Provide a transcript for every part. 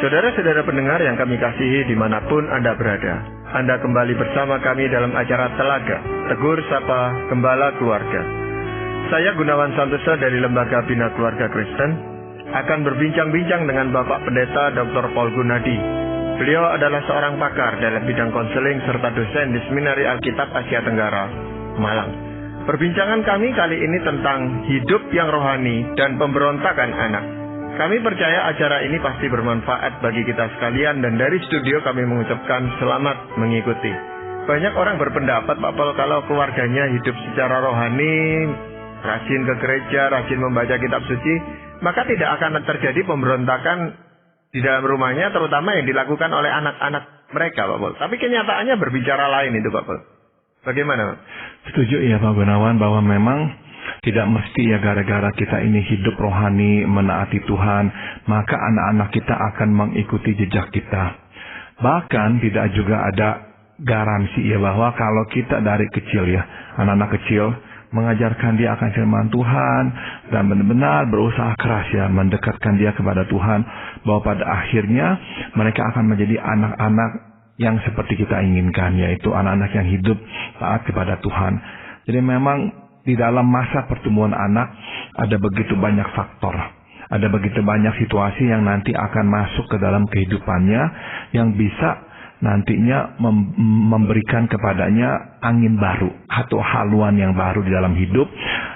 Saudara-saudara pendengar yang kami kasihi dimanapun Anda berada, Anda kembali bersama kami dalam acara Telaga, Tegur Sapa Gembala Keluarga. Saya Gunawan Santosa dari Lembaga Bina Keluarga Kristen akan berbincang-bincang dengan Bapak Pendeta Dr. Paul Gunadi. Beliau adalah seorang pakar dalam bidang konseling serta dosen di Seminari Alkitab Asia Tenggara, Malang. Perbincangan kami kali ini tentang hidup yang rohani dan pemberontakan anak. Kami percaya acara ini pasti bermanfaat bagi kita sekalian dan dari studio kami mengucapkan selamat mengikuti. Banyak orang berpendapat Pak Paul kalau keluarganya hidup secara rohani, rajin ke gereja, rajin membaca kitab suci, maka tidak akan terjadi pemberontakan di dalam rumahnya, terutama yang dilakukan oleh anak-anak mereka Pak Paul. Tapi kenyataannya berbicara lain itu Pak Paul. Bagaimana Pak? Setuju ya Pak Gunawan bahwa memang tidak mesti ya gara-gara kita ini hidup rohani, menaati Tuhan, maka anak-anak kita akan mengikuti jejak kita. Bahkan tidak juga ada garansi ya bahwa kalau kita dari kecil ya, anak-anak kecil mengajarkan dia akan firman Tuhan dan benar-benar berusaha keras ya mendekatkan dia kepada Tuhan, bahwa pada akhirnya mereka akan menjadi anak-anak yang seperti kita inginkan, yaitu anak-anak yang hidup taat kepada Tuhan. Jadi memang di dalam masa pertumbuhan anak ada begitu banyak faktor, ada begitu banyak situasi yang nanti akan masuk ke dalam kehidupannya yang bisa nantinya memberikan kepadanya angin baru atau haluan yang baru di dalam hidup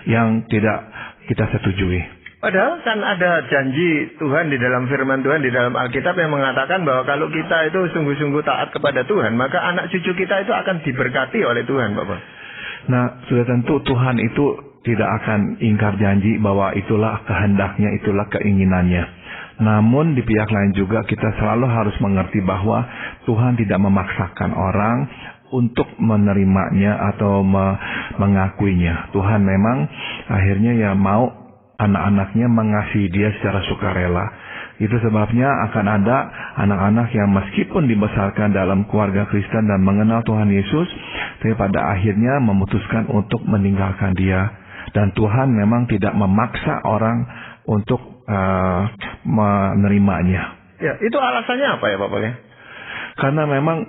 yang tidak kita setujui. Padahal kan ada janji Tuhan di dalam firman Tuhan di dalam Alkitab yang mengatakan bahwa kalau kita itu sungguh-sungguh taat kepada Tuhan, maka anak cucu kita itu akan diberkati oleh Tuhan, Bapak. Nah, sudah tentu Tuhan itu tidak akan ingkar janji bahwa itulah kehendaknya, itulah keinginannya. Namun di pihak lain juga kita selalu harus mengerti bahwa Tuhan tidak memaksakan orang untuk menerimanya atau mengakuinya. Tuhan memang akhirnya ya mau anak-anaknya mengasihi dia secara sukarela. Itu sebabnya akan ada anak-anak yang meskipun dibesarkan dalam keluarga Kristen dan mengenal Tuhan Yesus, tapi pada akhirnya memutuskan untuk meninggalkan dia. Dan Tuhan memang tidak memaksa orang untuk menerimanya. Ya, itu alasannya apa ya Bapak ya? Karena memang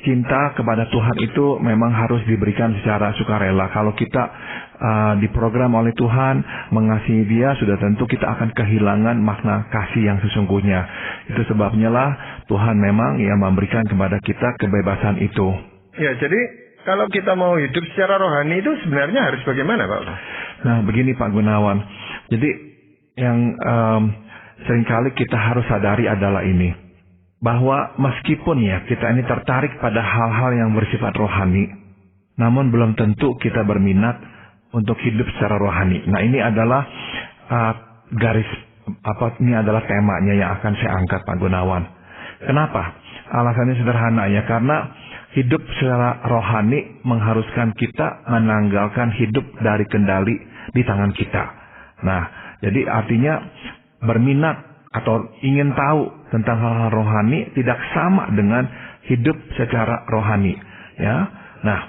cinta kepada Tuhan itu memang harus diberikan secara sukarela. Kalau kita diprogram oleh Tuhan mengasihi dia, sudah tentu kita akan kehilangan makna kasih yang sesungguhnya. Itu sebabnya lah Tuhan memang yang memberikan kepada kita kebebasan itu. Ya, jadi kalau kita mau hidup secara rohani itu sebenarnya harus bagaimana Pak? Nah begini Pak Gunawan, jadi yang seringkali kita harus sadari adalah ini, bahwa meskipun ya kita ini tertarik pada hal-hal yang bersifat rohani, namun belum tentu kita berminat untuk hidup secara rohani. Nah ini adalah ini adalah temanya yang akan saya angkat Pak Gunawan. Kenapa? Alasannya sederhana ya, karena hidup secara rohani mengharuskan kita menanggalkan hidup dari kendali di tangan kita. Nah, jadi artinya berminat atau ingin tahu tentang hal-hal rohani tidak sama dengan hidup secara rohani, ya. Nah,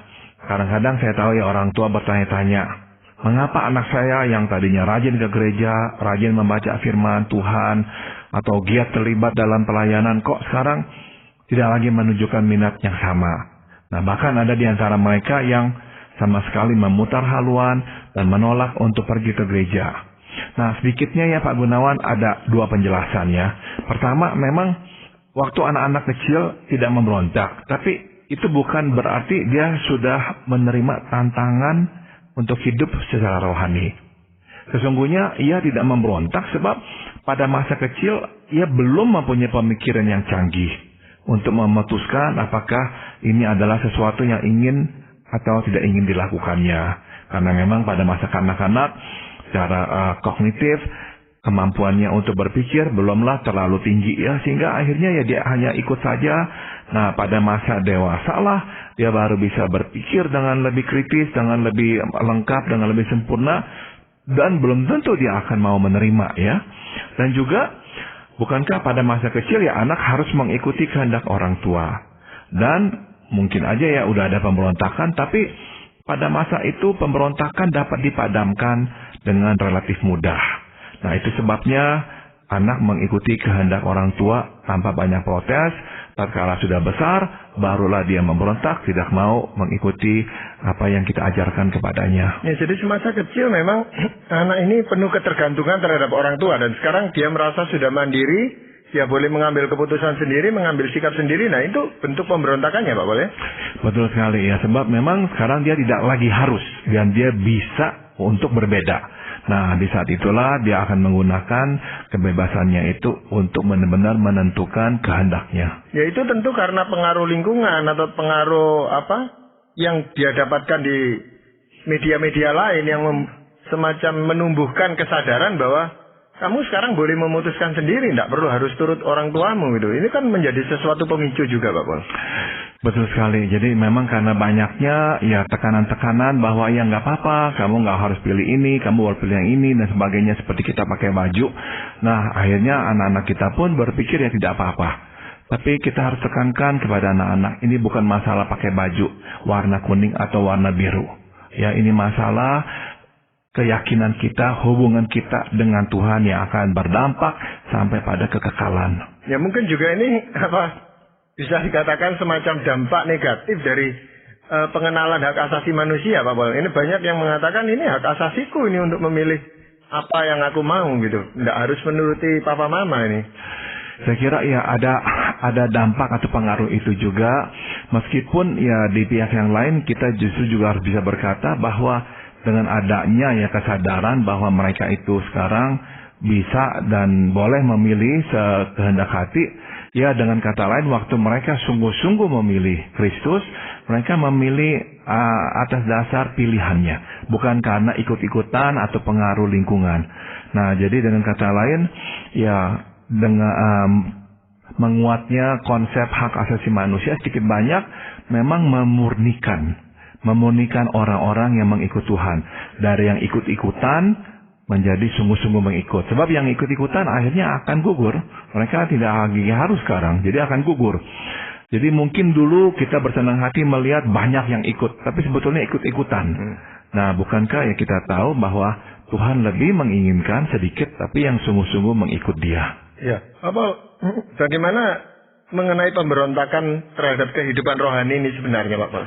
kadang-kadang saya tahu ya orang tua bertanya-tanya, mengapa anak saya yang tadinya rajin ke gereja, rajin membaca firman Tuhan, atau giat terlibat dalam pelayanan, kok sekarang tidak lagi menunjukkan minat yang sama. Nah, bahkan ada di antara mereka yang sama sekali memutar haluan dan menolak untuk pergi ke gereja. Nah, sedikitnya ya Pak Gunawan ada dua penjelasan ya. Pertama, memang waktu anak-anak kecil tidak memberontak, tapi itu bukan berarti dia sudah menerima tantangan untuk hidup secara rohani. Sesungguhnya ia tidak memberontak sebab pada masa kecil ia belum mempunyai pemikiran yang canggih untuk memutuskan apakah ini adalah sesuatu yang ingin atau tidak ingin dilakukannya. Karena memang pada masa kanak-kanak secara kognitif kemampuannya untuk berpikir belumlah terlalu tinggi ya, sehingga akhirnya ya dia hanya ikut saja. Nah, pada masa dewasa lah dia baru bisa berpikir dengan lebih kritis, dengan lebih lengkap, dengan lebih sempurna, dan belum tentu dia akan mau menerima ya. Dan juga bukankah pada masa kecil ya anak harus mengikuti kehendak orang tua. Dan mungkin aja ya udah ada pemberontakan, tapi pada masa itu pemberontakan dapat dipadamkan dengan relatif mudah. Nah, itu sebabnya anak mengikuti kehendak orang tua tanpa banyak protes. Tatkala sudah besar, barulah dia memberontak, tidak mau mengikuti apa yang kita ajarkan kepadanya. Ya, jadi semasa kecil memang anak ini penuh ketergantungan terhadap orang tua, dan sekarang dia merasa sudah mandiri, dia boleh mengambil keputusan sendiri, mengambil sikap sendiri. Nah, itu bentuk pemberontakannya, Pak, boleh? Betul sekali ya, sebab memang sekarang dia tidak lagi harus, dan dia bisa untuk berbeda. Nah, di saat itulah dia akan menggunakan kebebasannya itu untuk benar-benar menentukan kehendaknya. Ya, itu tentu karena pengaruh lingkungan atau pengaruh yang dia dapatkan di media-media lain yang semacam menumbuhkan kesadaran bahwa kamu sekarang boleh memutuskan sendiri, tidak perlu harus turut orang tuamu gitu. Ini kan menjadi sesuatu pemicu juga, Pak Pol. Betul sekali. Jadi memang karena banyaknya ya tekanan-tekanan bahwa ya nggak apa-apa, kamu nggak harus pilih ini, kamu harus pilih yang ini dan sebagainya, seperti kita pakai baju. Nah, akhirnya anak-anak kita pun berpikir ya tidak apa-apa. Tapi kita harus tekankan kepada anak-anak, ini bukan masalah pakai baju warna kuning atau warna biru. Ya, ini masalah keyakinan kita, hubungan kita dengan Tuhan yang akan berdampak sampai pada kekekalan. Ya, mungkin juga ini bisa dikatakan semacam dampak negatif dari pengenalan hak asasi manusia, Pak Pol. Ini banyak yang mengatakan ini hak asasiku ini untuk memilih apa yang aku mau gitu. Tidak harus menuruti papa mama ini. Saya kira ya ada dampak atau pengaruh itu juga. Meskipun ya di pihak yang lain kita justru juga harus bisa berkata bahwa dengan adanya ya kesadaran bahwa mereka itu sekarang bisa dan boleh memilih sekehendak hati. Ya, dengan kata lain, waktu mereka sungguh-sungguh memilih Kristus, mereka memilih atas dasar pilihannya, bukan karena ikut-ikutan atau pengaruh lingkungan. Nah, jadi dengan kata lain, ya dengan menguatnya konsep hak asasi manusia sedikit banyak memang memurnikan orang-orang yang mengikut Tuhan dari yang ikut-ikutan menjadi sungguh-sungguh mengikut. Sebab yang ikut-ikutan akhirnya akan gugur. Mereka tidak lagi harus sekarang, jadi akan gugur. Jadi mungkin dulu kita bersenang hati melihat banyak yang ikut, tapi sebetulnya ikut-ikutan. Nah, bukankah ya kita tahu bahwa Tuhan lebih menginginkan sedikit, tapi yang sungguh-sungguh mengikut Dia. Ya, bagaimana mengenai pemberontakan terhadap kehidupan rohani ini sebenarnya, Pak Pol?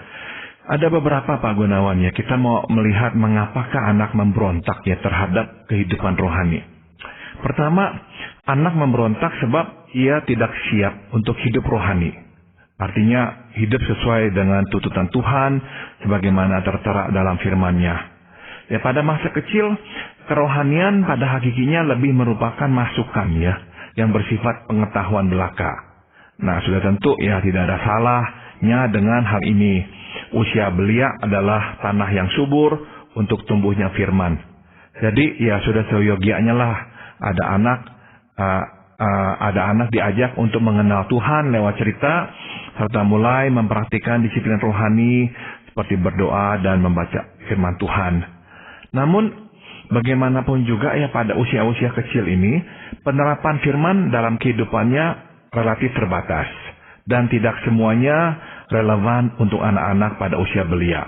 Ada beberapa, Pak Gunawan, ya. Kita mau melihat mengapakah anak memberontak ya terhadap kehidupan rohani. Pertama, anak memberontak sebab ia tidak siap untuk hidup rohani. Artinya hidup sesuai dengan tuntutan Tuhan sebagaimana tertera dalam firman-Nya. Ya, pada masa kecil, kerohanian pada hakikinya lebih merupakan masukan ya yang bersifat pengetahuan belaka. Nah, sudah tentu ya tidak ada salahnya dengan hal ini. Usia belia adalah tanah yang subur untuk tumbuhnya firman. Jadi ya sudah seyogianya lah ada anak diajak untuk mengenal Tuhan lewat cerita serta mulai mempraktikkan disiplin rohani seperti berdoa dan membaca firman Tuhan. Namun bagaimanapun juga ya pada usia-usia kecil ini penerapan firman dalam kehidupannya relatif terbatas dan tidak semuanya relevan untuk anak-anak pada usia belia.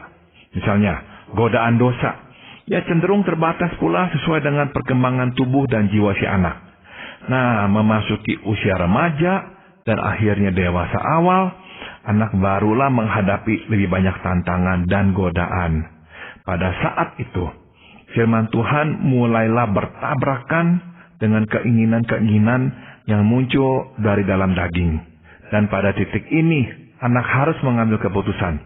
Misalnya, godaan dosa. Ya cenderung terbatas pula sesuai dengan perkembangan tubuh dan jiwa si anak. Nah, memasuki usia remaja dan akhirnya dewasa awal, anak barulah menghadapi lebih banyak tantangan dan godaan. Pada saat itu, firman Tuhan mulailah bertabrakan dengan keinginan-keinginan yang muncul dari dalam daging. Dan pada titik ini, anak harus mengambil keputusan,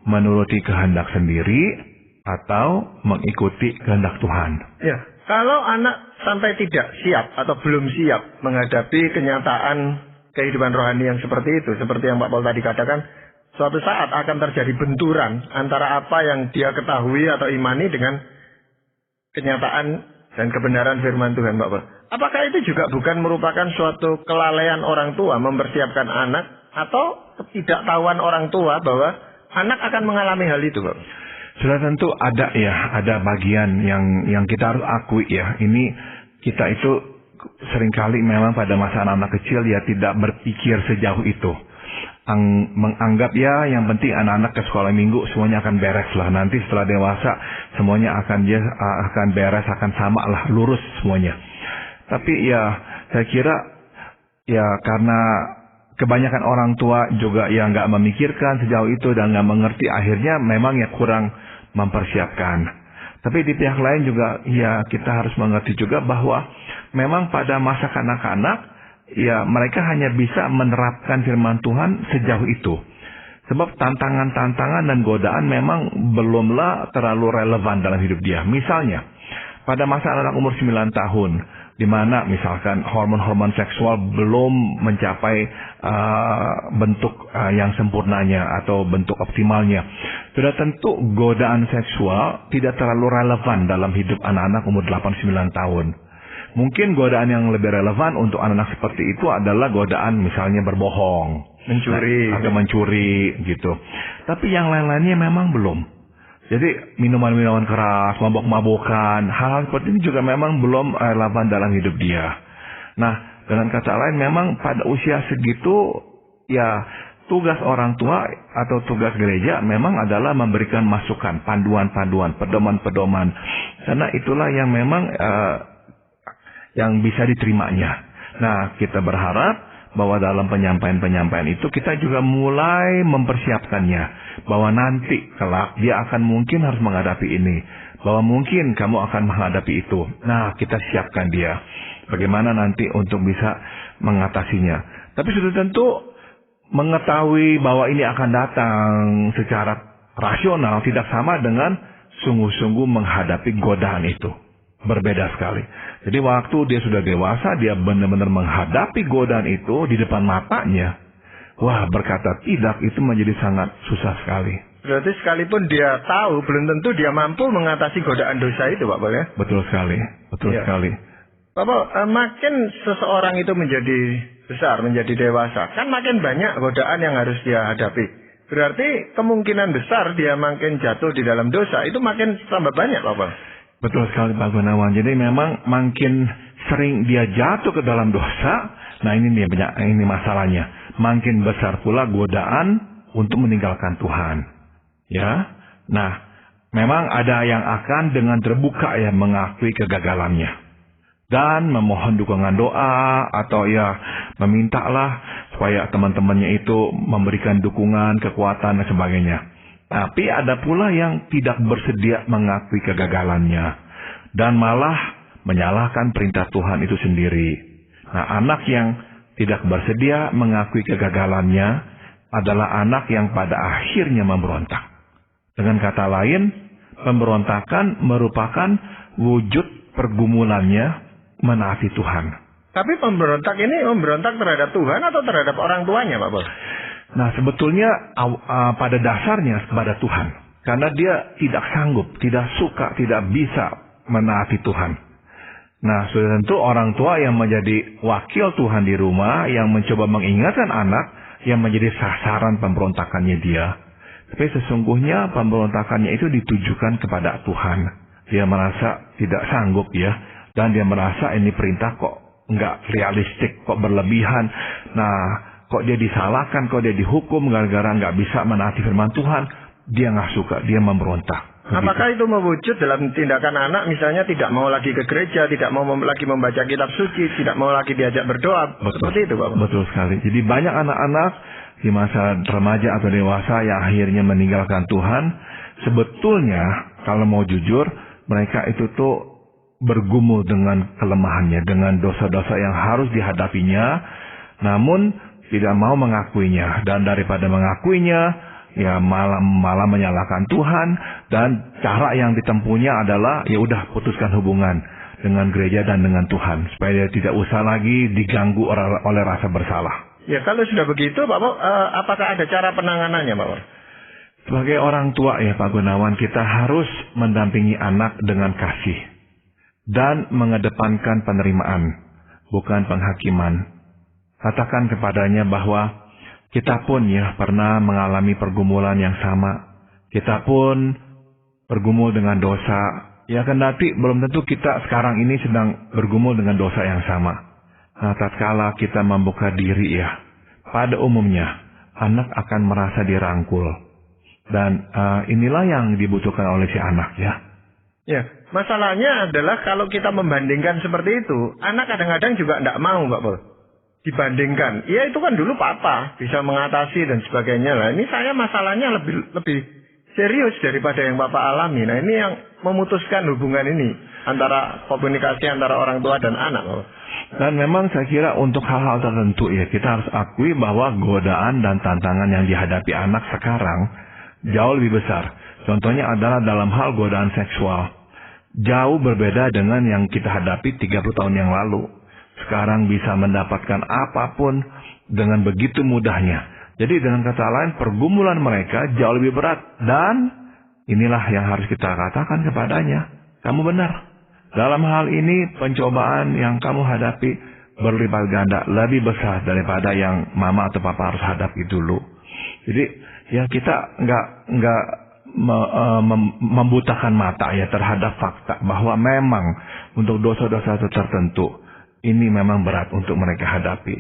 menuruti kehendak sendiri atau mengikuti kehendak Tuhan. Ya, kalau anak sampai tidak siap atau belum siap menghadapi kenyataan kehidupan rohani yang seperti itu, seperti yang Pak Paul tadi katakan, suatu saat akan terjadi benturan antara apa yang dia ketahui atau imani dengan kenyataan dan kebenaran firman Tuhan, Pak Paul. Apakah itu juga bukan merupakan suatu kelalaian orang tua mempersiapkan anak atau ketidaktahuan orang tua bahwa anak akan mengalami hal itu, Pak? Sudah tentu ada bagian yang kita harus akui ya. Ini kita itu seringkali memang pada masa anak-anak kecil ya tidak berpikir sejauh itu. Menganggap ya yang penting anak-anak ke sekolah minggu semuanya akan beres lah. Nanti setelah dewasa semuanya akan beres, akan sama lah, lurus semuanya. Tapi ya saya kira ya karena kebanyakan orang tua juga yang nggak memikirkan sejauh itu dan nggak mengerti, akhirnya memang ya kurang mempersiapkan. Tapi di pihak lain juga ya kita harus mengerti juga bahwa memang pada masa kanak-kanak ya mereka hanya bisa menerapkan firman Tuhan sejauh itu. Sebab tantangan-tantangan dan godaan memang belumlah terlalu relevan dalam hidup dia. Misalnya, pada masa anak umur 9 tahun, di mana misalkan hormon-hormon seksual belum mencapai bentuk yang sempurnanya atau bentuk optimalnya, sudah tentu godaan seksual tidak terlalu relevan dalam hidup anak-anak umur 8-9 tahun. Mungkin godaan yang lebih relevan untuk anak-anak seperti itu adalah godaan misalnya berbohong, mencuri gitu. Tapi yang lain-lainnya memang belum. Jadi minuman-minuman keras, mabok-mabokan, hal-hal seperti ini juga memang belum relevan dalam hidup dia. Nah, dengan kata lain memang pada usia segitu ya tugas orang tua atau tugas gereja memang adalah memberikan masukan, panduan-panduan, pedoman-pedoman. Karena itulah yang memang yang bisa diterimanya. Nah, kita berharap bahwa dalam penyampaian-penyampaian itu kita juga mulai mempersiapkannya. Bahwa nanti kelak dia akan mungkin harus menghadapi ini. Bahwa mungkin kamu akan menghadapi itu. Nah, kita siapkan dia. Bagaimana nanti untuk bisa mengatasinya. Tapi sudah tentu mengetahui bahwa ini akan datang secara rasional tidak sama dengan sungguh-sungguh menghadapi godaan itu. Berbeda sekali. Jadi waktu dia sudah dewasa, dia benar-benar menghadapi godaan itu di depan matanya. Wah, berkata tidak itu menjadi sangat susah sekali. Berarti sekalipun dia tahu, belum tentu dia mampu mengatasi godaan dosa itu, Pak Paul ya? Betul sekali, betul sekali. Pak Paul, makin seseorang itu menjadi besar, menjadi dewasa, kan makin banyak godaan yang harus dia hadapi. Berarti kemungkinan besar dia makin jatuh di dalam dosa, itu makin tambah banyak, Pak Paul. Betul sekali Pak Gunawan. Jadi memang makin sering dia jatuh ke dalam dosa, nah ini masalahnya. Makin besar pula godaan untuk meninggalkan Tuhan. Ya. Nah, memang ada yang akan dengan terbuka ya mengakui kegagalannya. Dan memohon dukungan doa atau ya memintalah supaya teman-temannya itu memberikan dukungan, kekuatan dan sebagainya. Tapi ada pula yang tidak bersedia mengakui kegagalannya dan malah menyalahkan perintah Tuhan itu sendiri. Nah, anak yang tidak bersedia mengakui kegagalannya adalah anak yang pada akhirnya memberontak. Dengan kata lain, pemberontakan merupakan wujud pergumulannya menaati Tuhan. Tapi pemberontak ini memberontak terhadap Tuhan atau terhadap orang tuanya, Pak Bos? Nah, sebetulnya pada dasarnya kepada Tuhan. Karena dia tidak sanggup, tidak suka, tidak bisa menaati Tuhan. Nah, sudah tentu orang tua yang menjadi wakil Tuhan di rumah, yang mencoba mengingatkan anak, yang menjadi sasaran pemberontakannya dia. Tapi sesungguhnya pemberontakannya itu ditujukan kepada Tuhan. Dia merasa tidak sanggup ya. Dan dia merasa ini perintah kok nggak realistik, kok berlebihan. Nah, kok dia disalahkan, kok dia dihukum gara-gara nggak bisa menaati firman Tuhan. Dia nggak suka, dia memberontak. Apakah itu mewujud dalam tindakan anak, misalnya tidak mau lagi ke gereja, tidak mau lagi membaca kitab suci, tidak mau lagi diajak berdoa? Betul. Seperti itu, Pak. Betul sekali. Jadi banyak anak-anak di masa remaja atau dewasa yang akhirnya meninggalkan Tuhan. Sebetulnya, kalau mau jujur, mereka itu tuh bergumul dengan kelemahannya, dengan dosa-dosa yang harus dihadapinya, namun tidak mau mengakuinya. Dan daripada mengakuinya, ya malah menyalahkan Tuhan. Dan cara yang ditempuhnya adalah ya udah putuskan hubungan dengan gereja dan dengan Tuhan, supaya dia tidak usah lagi diganggu oleh rasa bersalah. Ya kalau sudah begitu, Pak Bo, apakah ada cara penanganannya, Pak Bo? Sebagai orang tua ya Pak Gunawan, kita harus mendampingi anak dengan kasih dan mengedepankan penerimaan, bukan penghakiman. Katakan kepadanya bahwa kita pun ya pernah mengalami pergumulan yang sama. Kita pun bergumul dengan dosa. Ya kendati belum tentu kita sekarang ini sedang bergumul dengan dosa yang sama. Nah, tatkala kita membuka diri ya, pada umumnya anak akan merasa dirangkul. Dan inilah yang dibutuhkan oleh si anak ya. Ya, masalahnya adalah kalau kita membandingkan seperti itu, anak kadang-kadang juga tidak mau, Pak Pol. Dibandingkan, ya itu kan dulu papa bisa mengatasi dan sebagainya lah. Ini saya masalahnya lebih serius daripada yang papa alami. Nah ini yang memutuskan hubungan ini antara komunikasi antara orang tua dan anak, Pak. Dan memang saya kira untuk hal-hal tertentu ya kita harus akui bahwa godaan dan tantangan yang dihadapi anak sekarang jauh lebih besar. Contohnya adalah dalam hal godaan seksual. Jauh berbeda dengan yang kita hadapi 30 tahun yang lalu. Sekarang bisa mendapatkan apapun dengan begitu mudahnya. Jadi dengan kata lain pergumulan mereka jauh lebih berat. Dan inilah yang harus kita katakan kepadanya. Kamu benar. Dalam hal ini pencobaan yang kamu hadapi berlipat ganda lebih besar daripada yang mama atau papa harus hadapi dulu. Jadi ya kita nggak membutakan mata ya terhadap fakta bahwa memang untuk dosa-dosa tertentu ini memang berat untuk mereka hadapi.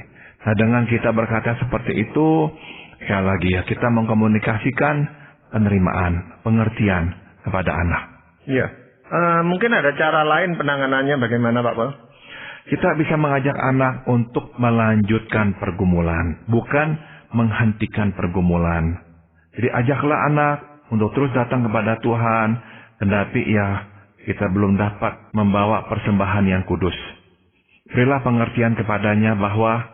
Nah dengan kita berkata seperti itu, sekali lagi ya kita mengkomunikasikan penerimaan, pengertian kepada anak. Iya. Mungkin ada cara lain penanganannya bagaimana Pak Pol? Kita bisa mengajak anak untuk melanjutkan pergumulan, bukan menghentikan pergumulan. Jadi ajaklah anak untuk terus datang kepada Tuhan, kendati ya kita belum dapat membawa persembahan yang kudus. Berilah pengertian kepadanya bahwa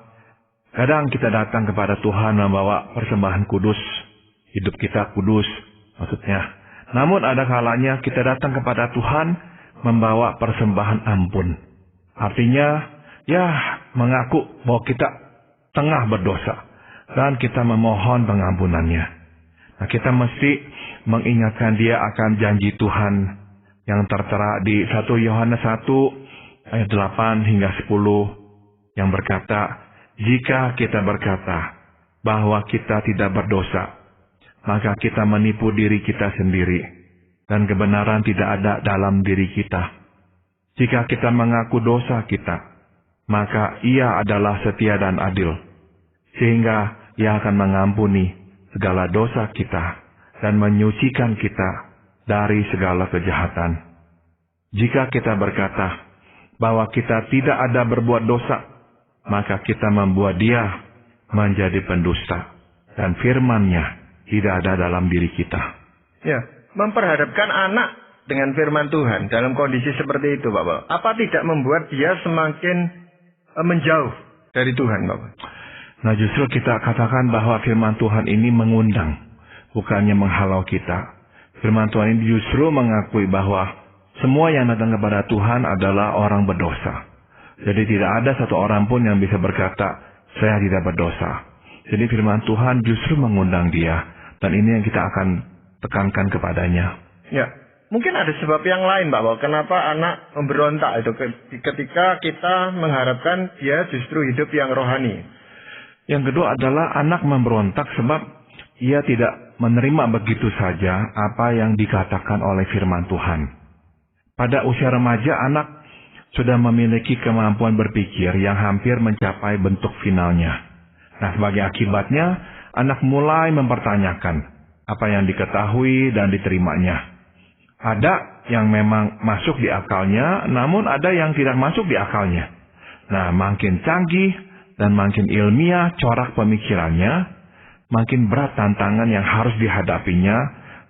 kadang kita datang kepada Tuhan membawa persembahan kudus, hidup kita kudus maksudnya. Namun ada kalanya kita datang kepada Tuhan membawa persembahan ampun. Artinya ya mengaku bahwa kita tengah berdosa dan kita memohon pengampunannya. Nah kita mesti mengingatkan dia akan janji Tuhan yang tertera di 1 Yohanes 1 ayat 8 hingga 10 yang berkata, jika kita berkata bahwa kita tidak berdosa, maka kita menipu diri kita sendiri dan kebenaran tidak ada dalam diri kita. Jika kita mengaku dosa kita, maka Ia adalah setia dan adil, sehingga Ia akan mengampuni segala dosa kita dan menyucikan kita dari segala kejahatan. Jika kita berkata bahwa kita tidak ada berbuat dosa, maka kita membuat Dia menjadi pendusta, dan firman-Nya tidak ada dalam diri kita. Ya, memperhadapkan anak dengan firman Tuhan dalam kondisi seperti itu, Bapak, apa tidak membuat dia semakin menjauh dari Tuhan, Bapak? Nah, justru kita katakan bahwa firman Tuhan ini mengundang, bukannya menghalau kita. Firman Tuhan ini justru mengakui bahwa semua yang datang kepada Tuhan adalah orang berdosa. Jadi tidak ada satu orang pun yang bisa berkata, saya tidak berdosa. Jadi firman Tuhan justru mengundang dia. Dan ini yang kita akan tekankan kepadanya. Ya, mungkin ada sebab yang lain, Pak, bahwa kenapa anak memberontak itu ketika kita mengharapkan dia justru hidup yang rohani. Yang kedua adalah anak memberontak sebab ia tidak menerima begitu saja apa yang dikatakan oleh firman Tuhan. Pada usia remaja, anak sudah memiliki kemampuan berpikir yang hampir mencapai bentuk finalnya. Nah, sebagai akibatnya, anak mulai mempertanyakan apa yang diketahui dan diterimanya. Ada yang memang masuk di akalnya, namun ada yang tidak masuk di akalnya. Nah, makin canggih dan makin ilmiah corak pemikirannya, makin berat tantangan yang harus dihadapinya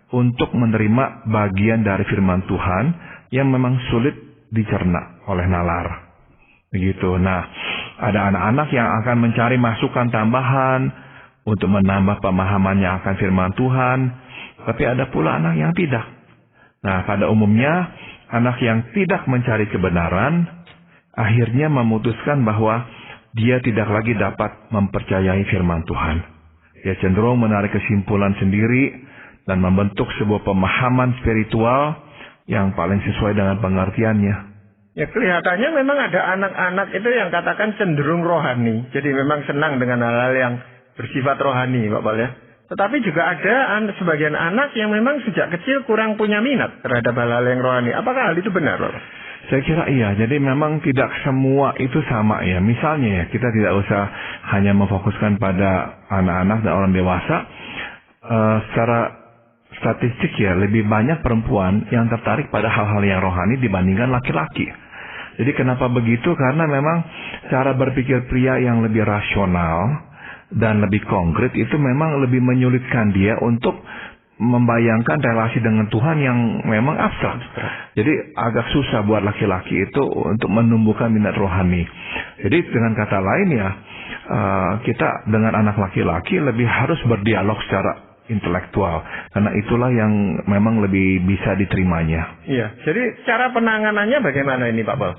untuk menerima bagian dari firman Tuhan yang memang sulit dicerna oleh nalar. Begitu. Nah, ada anak-anak yang akan mencari masukan tambahan untuk menambah pemahamannya akan firman Tuhan, tapi ada pula anak yang tidak. Nah, pada umumnya anak yang tidak mencari kebenaran akhirnya memutuskan bahwa dia tidak lagi dapat mempercayai firman Tuhan. Dia cenderung menarik kesimpulan sendiri dan membentuk sebuah pemahaman spiritual yang paling sesuai dengan pengertiannya. Ya, kelihatannya memang ada anak-anak itu yang katakan cenderung rohani. Jadi memang senang dengan hal-hal yang bersifat rohani, Pak Pol ya. Tetapi juga ada sebagian anak yang memang sejak kecil kurang punya minat terhadap hal-hal yang rohani. Apakah hal itu benar, Pak? Saya kira iya. Jadi memang tidak semua itu sama ya. Misalnya ya, kita tidak usah hanya memfokuskan pada anak-anak dan orang dewasa. Secara statistik ya, lebih banyak perempuan yang tertarik pada hal-hal yang rohani dibandingkan laki-laki. Jadi kenapa begitu? Karena memang cara berpikir pria yang lebih rasional dan lebih konkret itu memang lebih menyulitkan dia untuk membayangkan relasi dengan Tuhan yang memang abstrak. Jadi agak susah buat laki-laki itu untuk menumbuhkan minat rohani. Jadi dengan kata lain ya, kita dengan anak laki-laki lebih harus berdialog secara intelektual, karena itulah yang memang lebih bisa diterimanya. Iya, jadi cara penanganannya bagaimana ini Pak Paul?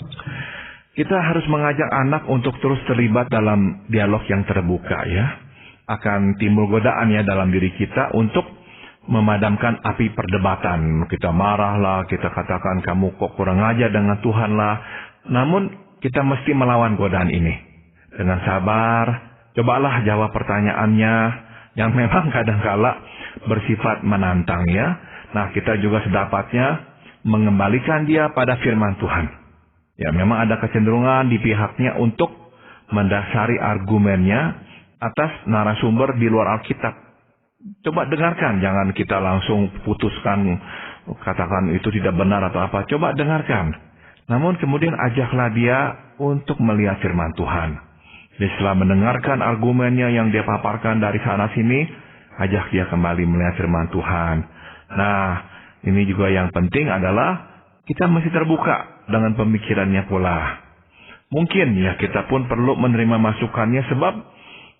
Kita harus mengajak anak untuk terus terlibat dalam dialog yang terbuka ya. Akan timbul godaan ya dalam diri kita untuk memadamkan api perdebatan. Kita marah lah, kita katakan kamu kok kurang ajar dengan Tuhan lah. Namun kita mesti melawan godaan ini. Dengan sabar, cobalah jawab pertanyaannya yang memang kadangkala bersifat menantang ya. Nah, kita juga sedapatnya mengembalikan dia pada firman Tuhan. Ya, memang ada kecenderungan di pihaknya untuk mendasari argumennya atas narasumber di luar Alkitab. Coba dengarkan, jangan kita langsung putuskan, katakan itu tidak benar atau apa. Coba dengarkan. Namun kemudian ajaklah dia untuk melihat firman Tuhan. Jadi setelah mendengarkan argumennya yang dia paparkan dari sana sini, ajak dia kembali melihat firman Tuhan. Nah, ini juga yang penting adalah kita mesti terbuka dengan pemikirannya pula. Mungkin ya kita pun perlu menerima masukannya sebab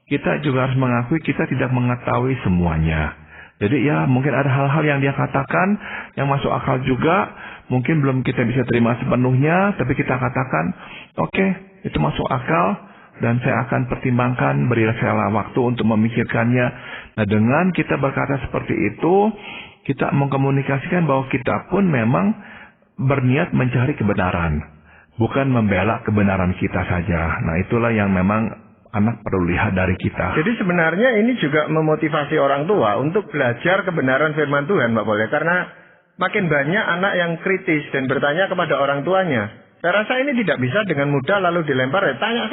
kita juga harus mengakui kita tidak mengetahui semuanya. Jadi ya mungkin ada hal-hal yang dia katakan yang masuk akal juga, mungkin belum kita bisa terima sepenuhnya, tapi kita katakan, oke, itu masuk akal. Dan saya akan pertimbangkan, berilah saya waktu untuk memikirkannya. Nah, dengan kita berkata seperti itu, kita mengkomunikasikan bahwa kita pun memang berniat mencari kebenaran, bukan membela kebenaran kita saja. Nah, itulah yang memang anak perlu lihat dari kita. Jadi sebenarnya ini juga memotivasi orang tua untuk belajar kebenaran firman Tuhan, Pak Paul. Karena makin banyak anak yang kritis dan bertanya kepada orang tuanya. Saya rasa ini tidak bisa dengan mudah lalu dilempar, tanya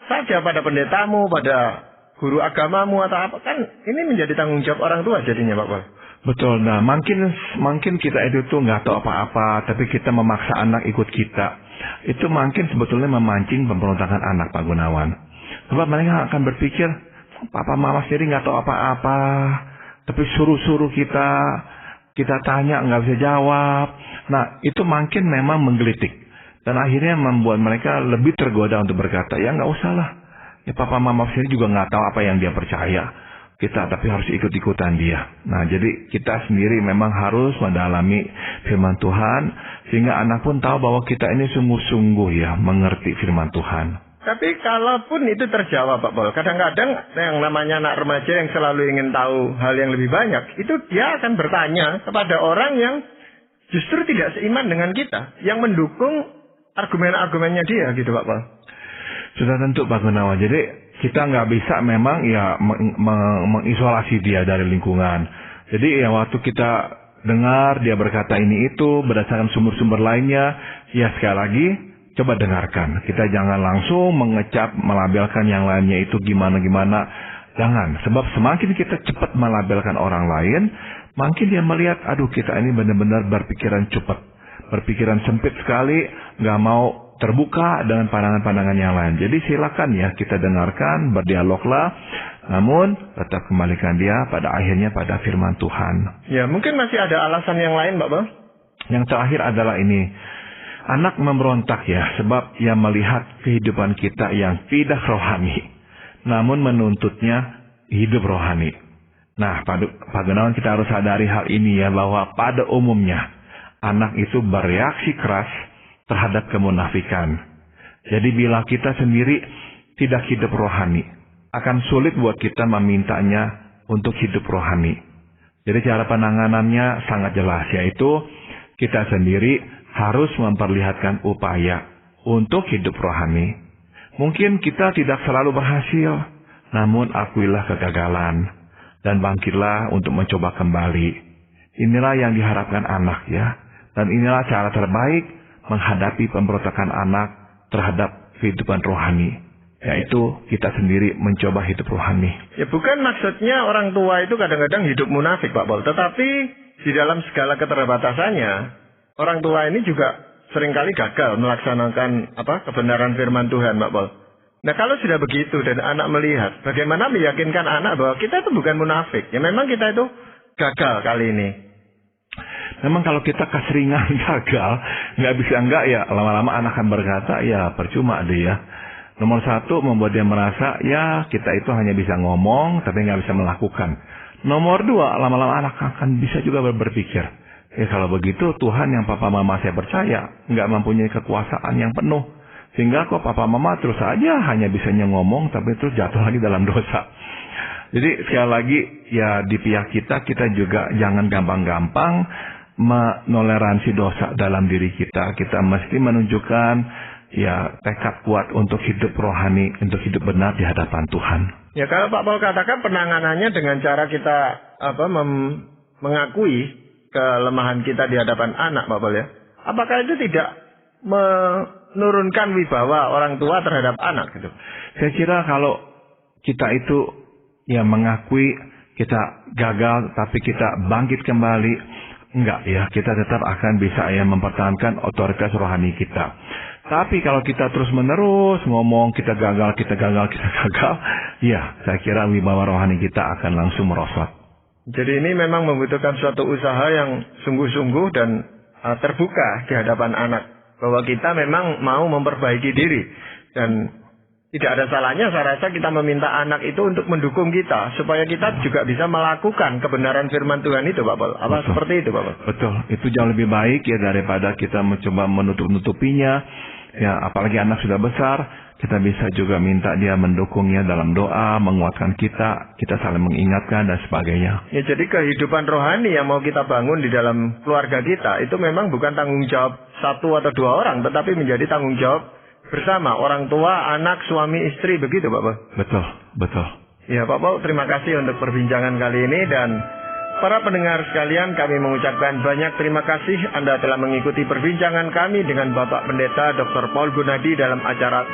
saja pada pendetamu, pada guru agamamu atau apa, kan ini menjadi tanggung jawab orang tua jadinya Pak Paul. Betul. Nah, makin kita itu tuh nggak tahu apa-apa, tapi kita memaksa anak ikut kita. Itu makin sebetulnya memancing pemberontakan anak, Pak Gunawan. Sebab mereka akan berpikir, papa mama sendiri nggak tahu apa-apa, tapi suruh-suruh kita tanya nggak bisa jawab. Nah, itu makin memang menggelitik. Dan akhirnya membuat mereka lebih tergoda untuk berkata, ya nggak usah lah. Ya papa mama sendiri juga nggak tahu apa yang dia percaya. Kita tapi harus ikut-ikutan dia. Nah, jadi kita sendiri memang harus mendalami firman Tuhan. Sehingga anak pun tahu bahwa kita ini sungguh-sungguh ya mengerti firman Tuhan. Tapi kalaupun itu terjawab Pak Paul, kadang-kadang yang namanya anak remaja yang selalu ingin tahu hal yang lebih banyak, itu dia akan bertanya kepada orang yang justru tidak seiman dengan kita, yang mendukung argumen-argumennya dia gitu Pak Paul. Sudah tentu Pak Gunawan. Jadi kita nggak bisa memang ya mengisolasi dia dari lingkungan. Jadi ya waktu kita dengar dia berkata ini itu berdasarkan sumber-sumber lainnya, ya sekali lagi coba dengarkan. Kita jangan langsung mengecap, melabelkan yang lainnya itu gimana-gimana. Jangan. Sebab semakin kita cepat melabelkan orang lain, makin dia melihat, aduh kita ini benar-benar berpikiran cepat. Berpikiran sempit sekali, nggak mau terbuka dengan pandangan-pandangan yang lain. Jadi silakan ya kita dengarkan, berdialoglah, namun tetap kembalikan dia pada akhirnya pada firman Tuhan. Ya mungkin masih ada alasan yang lain Pak Bang. Yang terakhir adalah ini, anak memberontak ya, sebab ia melihat kehidupan kita yang tidak rohani, namun menuntutnya hidup rohani. Nah Pak Gunawan, kita harus sadari hal ini ya, bahwa pada umumnya anak itu bereaksi keras terhadap kemunafikan. Jadi bila kita sendiri tidak hidup rohani, akan sulit buat kita memintanya untuk hidup rohani. Jadi cara penanganannya sangat jelas, yaitu kita sendiri harus memperlihatkan upaya untuk hidup rohani. Mungkin kita tidak selalu berhasil, namun akuilah kegagalan dan bangkitlah untuk mencoba kembali. Inilah yang diharapkan anak ya. Dan inilah cara terbaik menghadapi pemberontakan anak terhadap kehidupan rohani. yaitu kita sendiri mencoba hidup rohani. Ya bukan maksudnya orang tua itu kadang-kadang hidup munafik Pak Paul, tetapi di dalam segala keterbatasannya, orang tua ini juga seringkali gagal melaksanakan kebenaran firman Tuhan Pak Paul. Nah kalau sudah begitu dan anak melihat, bagaimana meyakinkan anak bahwa kita itu bukan munafik, ya memang kita itu gagal kali ini. Memang kalau kita keseringan gagal, nggak bisa enggak ya, lama-lama anak akan berkata, ya percuma deh ya. Nomor satu, membuat dia merasa, ya kita itu hanya bisa ngomong, tapi nggak bisa melakukan. Nomor dua, lama-lama anak akan bisa juga berpikir, ya kalau begitu Tuhan yang papa mama saya percaya, nggak mempunyai kekuasaan yang penuh. Sehingga kok papa mama terus saja hanya bisanya ngomong, tapi terus jatuh lagi dalam dosa. Jadi sekali lagi, ya di pihak kita juga jangan gampang-gampang menoleransi dosa dalam diri kita. Kita mesti menunjukkan ya tekad kuat untuk hidup rohani, untuk hidup benar di hadapan Tuhan. Ya kalau Pak Paul katakan penanganannya dengan cara kita mengakui kelemahan kita di hadapan anak Pak Paul ya. Apakah itu tidak menurunkan wibawa orang tua terhadap anak gitu? Saya kira kalau kita itu ya mengakui kita gagal tapi kita bangkit kembali, enggak ya, kita tetap akan bisa ya mempertahankan otoritas rohani kita. Tapi kalau kita terus-menerus ngomong kita gagal, ya saya kira wibawa rohani kita akan langsung merosot. Jadi ini memang membutuhkan suatu usaha yang sungguh-sungguh dan terbuka di hadapan anak. Bahwa kita memang mau memperbaiki diri. Dan tidak ada salahnya saya rasa kita meminta anak itu untuk mendukung kita. Supaya kita juga bisa melakukan kebenaran firman Tuhan itu Pak Paul. Apa seperti itu Pak Paul? Betul, itu jauh lebih baik ya daripada kita mencoba menutup-nutupinya. Ya, apalagi anak sudah besar, kita bisa juga minta dia mendukungnya dalam doa, menguatkan kita saling mengingatkan dan sebagainya. Ya, jadi kehidupan rohani yang mau kita bangun di dalam keluarga kita, itu memang bukan tanggung jawab satu atau dua orang, tetapi menjadi tanggung jawab bersama, orang tua, anak, suami, istri, begitu Pak Paul? Betul. Ya Pak Paul, terima kasih untuk perbincangan kali ini dan para pendengar sekalian, kami mengucapkan banyak terima kasih Anda telah mengikuti perbincangan kami dengan Bapak Pendeta Dr. Paul Gunadi dalam acara